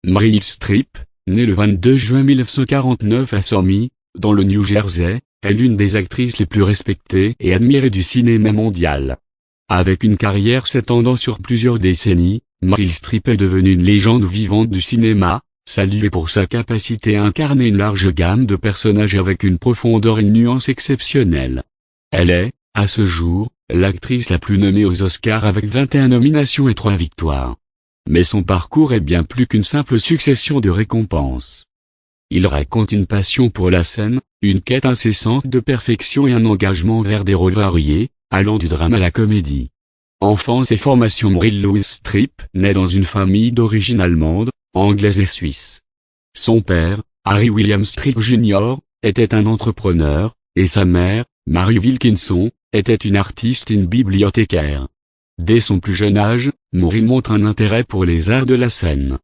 Meryl Streep, née le 22 juin 1949 à Summit, dans le New Jersey, est l'une des actrices les plus respectées et admirées du cinéma mondial. Avec une carrière s'étendant sur plusieurs décennies, Meryl Streep est devenue une légende vivante du cinéma, saluée pour sa capacité à incarner une large gamme de personnages avec une profondeur et une nuance exceptionnelles. Elle est, à ce jour, l'actrice la plus nommée aux Oscars avec 21 nominations et 3 victoires. Mais son parcours est bien plus qu'une simple succession de récompenses. Il raconte une passion pour la scène, une quête incessante de perfection et un engagement vers des rôles variés, allant du drame à la comédie. Enfance et formation. Meryl Louise Streep naît dans une famille d'origine allemande, anglaise et suisse. Son père, Harry William Streep Jr., était un entrepreneur, et sa mère, Mary Wilkinson, était une artiste et une bibliothécaire. Dès son plus jeune âge, Meryl montre un intérêt pour les arts de la scène.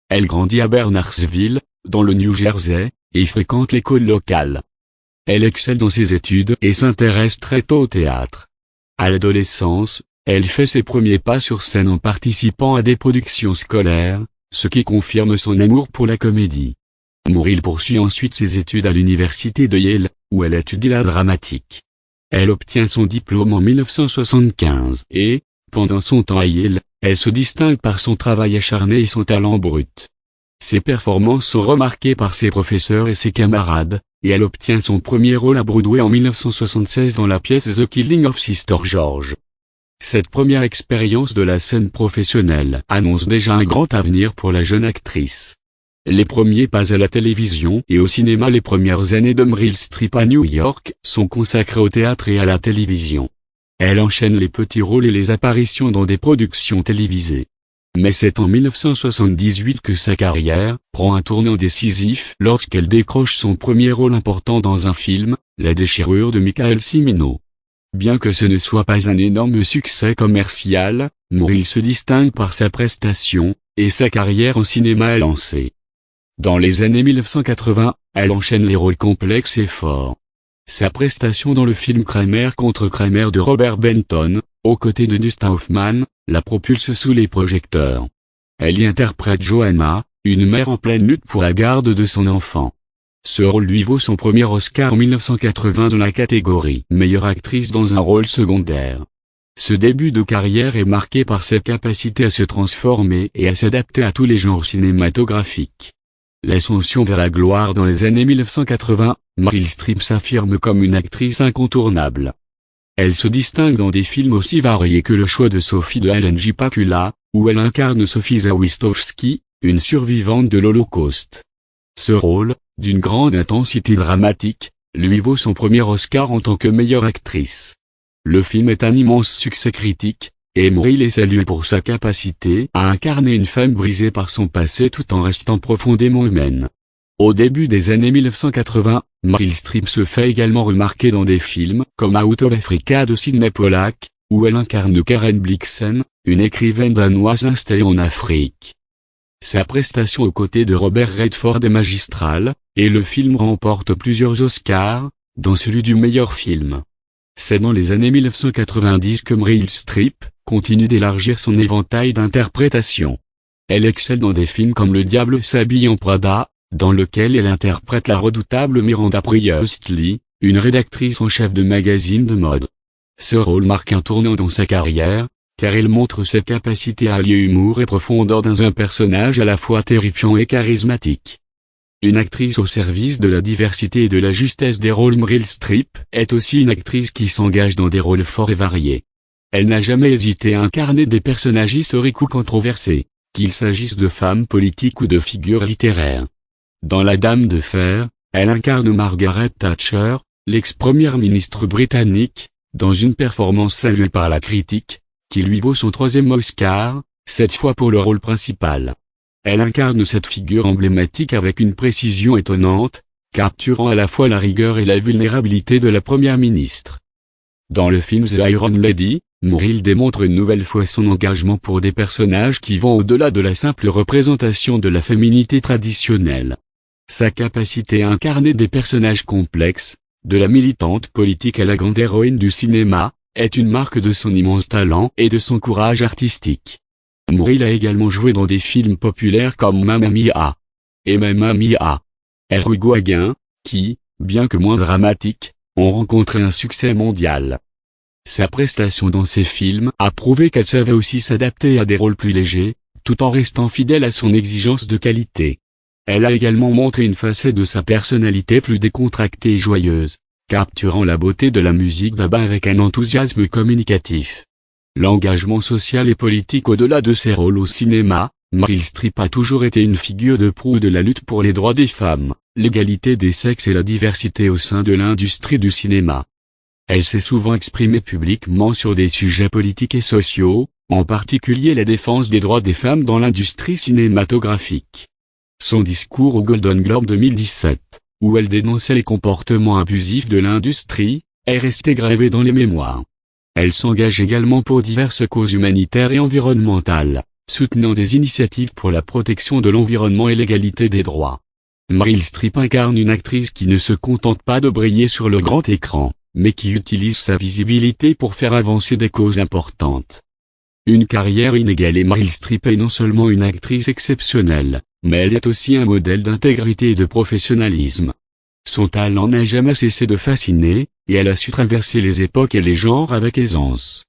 Elle grandit à Bernardsville, dans le New Jersey, et fréquente l'école locale. Elle excelle dans ses études et s'intéresse très tôt au théâtre. À l'adolescence, elle fait ses premiers pas sur scène en participant à des productions scolaires, ce qui confirme son amour pour la comédie. Meryl poursuit ensuite ses études à l'université de Yale, où elle étudie la dramatique. Elle obtient son diplôme en 1975 et, pendant son temps à Yale, elle se distingue par son travail acharné et son talent brut. Ses performances sont remarquées par ses professeurs et ses camarades, et elle obtient son premier rôle à Broadway en 1976 dans la pièce The Killing of Sister George. Cette première expérience de la scène professionnelle annonce déjà un grand avenir pour la jeune actrice. Les premiers pas à la télévision et au cinéma. Les premières années de Meryl Streep à New York sont consacrées au théâtre et à la télévision. Elle enchaîne les petits rôles et les apparitions dans des productions télévisées. Mais c'est en 1978 que sa carrière prend un tournant décisif lorsqu'elle décroche son premier rôle important dans un film, La déchirure de Michael Cimino. Bien que ce ne soit pas un énorme succès commercial, Meryl se distingue par sa prestation, et sa carrière en cinéma est lancée. Dans les années 1980, elle enchaîne les rôles complexes et forts. Sa prestation dans le film Kramer contre Kramer de Robert Benton, aux côtés de Dustin Hoffman, la propulse sous les projecteurs. Elle y interprète Joanna, une mère en pleine lutte pour la garde de son enfant. Ce rôle lui vaut son premier Oscar en 1980 dans la catégorie meilleure actrice dans un rôle secondaire. Ce début de carrière est marqué par sa capacité à se transformer et à s'adapter à tous les genres cinématographiques. L'ascension vers la gloire. Dans les années 1980, Meryl Streep s'affirme comme une actrice incontournable. Elle se distingue dans des films aussi variés que Le choix de Sophie de Ellen J. Pakula, où elle incarne Sophie Zawistowski, une survivante de l'Holocauste. Ce rôle, d'une grande intensité dramatique, lui vaut son premier Oscar en tant que meilleure actrice. Le film est un immense succès critique, et Meryl est saluée pour sa capacité à incarner une femme brisée par son passé tout en restant profondément humaine. Au début des années 1980, Meryl Streep se fait également remarquer dans des films comme Out of Africa de Sidney Pollack, où elle incarne Karen Blixen, une écrivaine danoise installée en Afrique. Sa prestation aux côtés de Robert Redford est magistrale, et le film remporte plusieurs Oscars, dont celui du meilleur film. C'est dans les années 1990 que Meryl Streep continue d'élargir son éventail d'interprétations. Elle excelle dans des films comme Le diable s'habille en Prada, dans lequel elle interprète la redoutable Miranda Priestley, une rédactrice en chef de magazine de mode. Ce rôle marque un tournant dans sa carrière, car elle montre sa capacité à allier humour et profondeur dans un personnage à la fois terrifiant et charismatique. Une actrice au service de la diversité et de la justesse des rôles. Meryl Streep est aussi une actrice qui s'engage dans des rôles forts et variés. Elle n'a jamais hésité à incarner des personnages historiques ou controversés, qu'il s'agisse de femmes politiques ou de figures littéraires. Dans La Dame de Fer, elle incarne Margaret Thatcher, l'ex-première ministre britannique, dans une performance saluée par la critique, qui lui vaut son troisième Oscar, cette fois pour le rôle principal. Elle incarne cette figure emblématique avec une précision étonnante, capturant à la fois la rigueur et la vulnérabilité de la première ministre. Dans le film The Iron Lady, Meryl démontre une nouvelle fois son engagement pour des personnages qui vont au-delà de la simple représentation de la féminité traditionnelle. Sa capacité à incarner des personnages complexes, de la militante politique à la grande héroïne du cinéma, est une marque de son immense talent et de son courage artistique. Meryl a également joué dans des films populaires comme Mamma Mia et Mamma Mia. Hugo Haguin, qui, bien que moins dramatiques, ont rencontré un succès mondial. Sa prestation dans ces films a prouvé qu'elle savait aussi s'adapter à des rôles plus légers, tout en restant fidèle à son exigence de qualité. Elle a également montré une facette de sa personnalité plus décontractée et joyeuse, capturant la beauté de la musique d'ABBA avec un enthousiasme communicatif. L'engagement social et politique au-delà de ses rôles au cinéma, Meryl Streep a toujours été une figure de proue de la lutte pour les droits des femmes, l'égalité des sexes et la diversité au sein de l'industrie du cinéma. Elle s'est souvent exprimée publiquement sur des sujets politiques et sociaux, en particulier la défense des droits des femmes dans l'industrie cinématographique. Son discours au Golden Globe 2017, où elle dénonçait les comportements abusifs de l'industrie, est resté gravé dans les mémoires. Elle s'engage également pour diverses causes humanitaires et environnementales, soutenant des initiatives pour la protection de l'environnement et l'égalité des droits. Meryl Streep incarne une actrice qui ne se contente pas de briller sur le grand écran, mais qui utilise sa visibilité pour faire avancer des causes importantes. Une carrière inégalée. Meryl Streep est non seulement une actrice exceptionnelle, mais elle est aussi un modèle d'intégrité et de professionnalisme. Son talent n'a jamais cessé de fasciner, et elle a su traverser les époques et les genres avec aisance.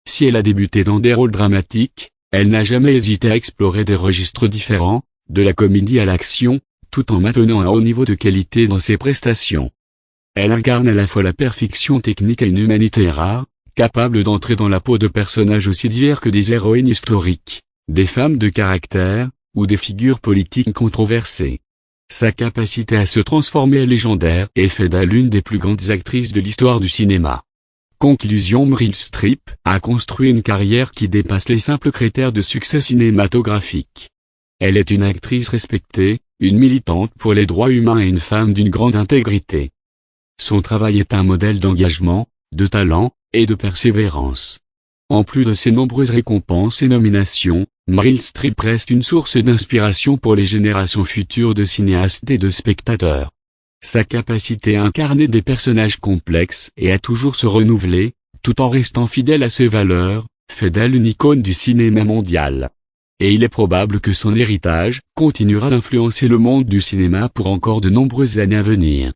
Si elle a débuté dans des rôles dramatiques, elle n'a jamais hésité à explorer des registres différents, de la comédie à l'action, tout en maintenant un haut niveau de qualité dans ses prestations. Elle incarne à la fois la perfection technique et une humanité rare, capable d'entrer dans la peau de personnages aussi divers que des héroïnes historiques, des femmes de caractère, ou des figures politiques controversées. Sa capacité à se transformer est légendaire et fait d'elle l'une des plus grandes actrices de l'histoire du cinéma. Conclusion. Meryl Streep a construit une carrière qui dépasse les simples critères de succès cinématographique. Elle est une actrice respectée, une militante pour les droits humains et une femme d'une grande intégrité. Son travail est un modèle d'engagement, de talent, et de persévérance. En plus de ses nombreuses récompenses et nominations, Meryl Streep reste une source d'inspiration pour les générations futures de cinéastes et de spectateurs. Sa capacité à incarner des personnages complexes et à toujours se renouveler, tout en restant fidèle à ses valeurs, fait d'elle une icône du cinéma mondial. Et il est probable que son héritage continuera d'influencer le monde du cinéma pour encore de nombreuses années à venir.